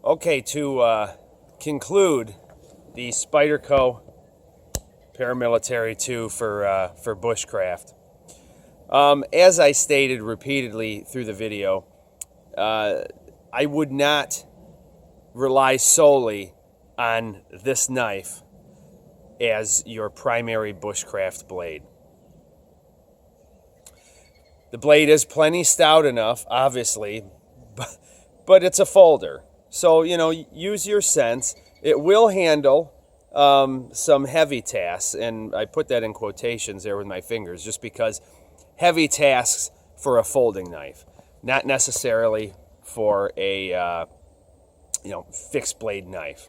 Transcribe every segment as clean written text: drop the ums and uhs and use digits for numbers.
Okay, to conclude the Spyderco Paramilitary 2 for Bushcraft. As I stated repeatedly through the video, I would not rely solely on this knife as your primary bushcraft blade. The blade is plenty stout enough, obviously, but it's a folder. So, use your sense. It will handle some heavy tasks, and I put that in quotations there with my fingers just because heavy tasks for a folding knife, not necessarily for a fixed blade knife.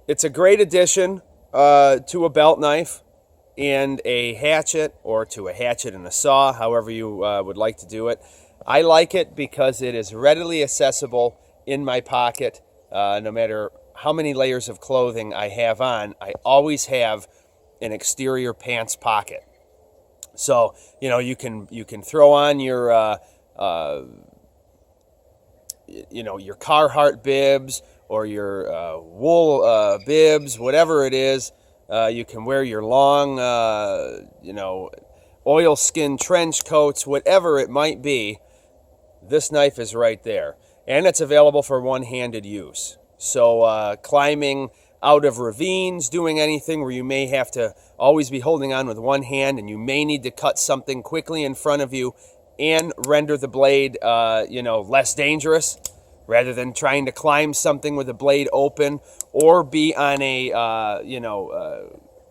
It's a great addition to a belt knife and a hatchet, or to a hatchet and a saw, however you would like to do it. I like it because it is readily accessible in my pocket. No matter how many layers of clothing I have on, I always have an exterior pants pocket. So, you can throw on your your Carhartt bibs or your wool bibs, whatever it is. You can wear your long, oilskin trench coats, whatever it might be. This knife is right there. And it's available for one-handed use. So climbing out of ravines, doing anything where you may have to always be holding on with one hand, and you may need to cut something quickly in front of you and render the blade, less dangerous, rather than trying to climb something with the blade open, or be on a,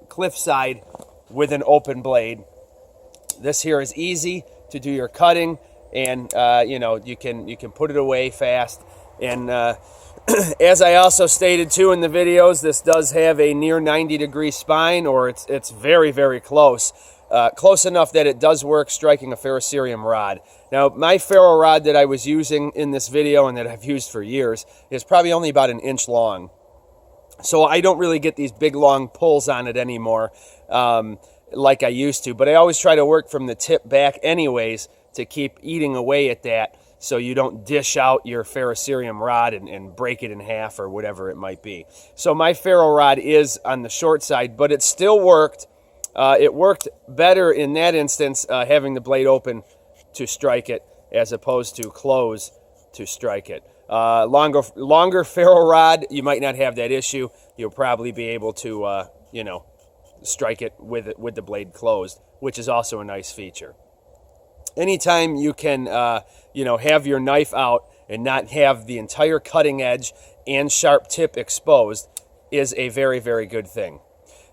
cliffside with an open blade. This here is easy to do your cutting, and you can put it away fast. And as I also stated too in the videos, this does have a near 90-degree spine, or it's very, very close. Close enough that it does work striking a ferrocerium rod. Now, my ferro rod that I was using in this video and that I've used for years is probably only about an inch long. So I don't really get these big, long pulls on it anymore like I used to. But I always try to work from the tip back anyways to keep eating away at that, so you don't dish out your ferrocerium rod and break it in half or whatever it might be. So my ferro rod is on the short side, but it still worked. It worked better in that instance, having the blade open to strike it as opposed to close to strike it. Longer ferro rod, you might not have that issue. You'll probably be able to, strike it with the blade closed, which is also a nice feature. Anytime you can, have your knife out and not have the entire cutting edge and sharp tip exposed is a very, very good thing.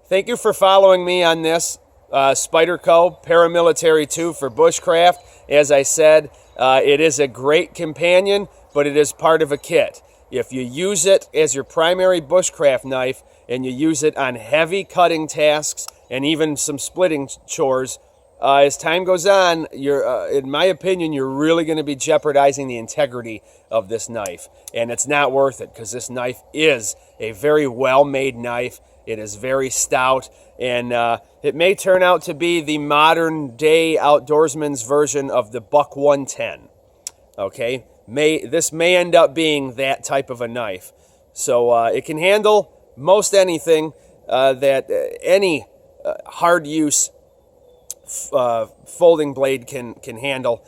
Thank you for following me on this Spyderco Paramilitary 2 for Bushcraft. As I said, it is a great companion, but it is part of a kit. If you use it as your primary bushcraft knife and you use it on heavy cutting tasks and even some splitting chores, as time goes on, in my opinion, you're really going to be jeopardizing the integrity of this knife. And it's not worth it, because this knife is a very well-made knife. It is very stout, and it may turn out to be the modern-day outdoorsman's version of the Buck 110. Okay? This may end up being that type of a knife. So it can handle most anything that any hard-use folding blade can handle,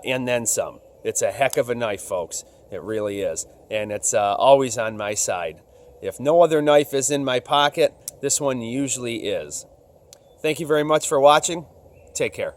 and then some. It's a heck of a knife, folks. It really is. And it's always on my side. If no other knife is in my pocket, this one usually is. Thank you very much for watching. Take care.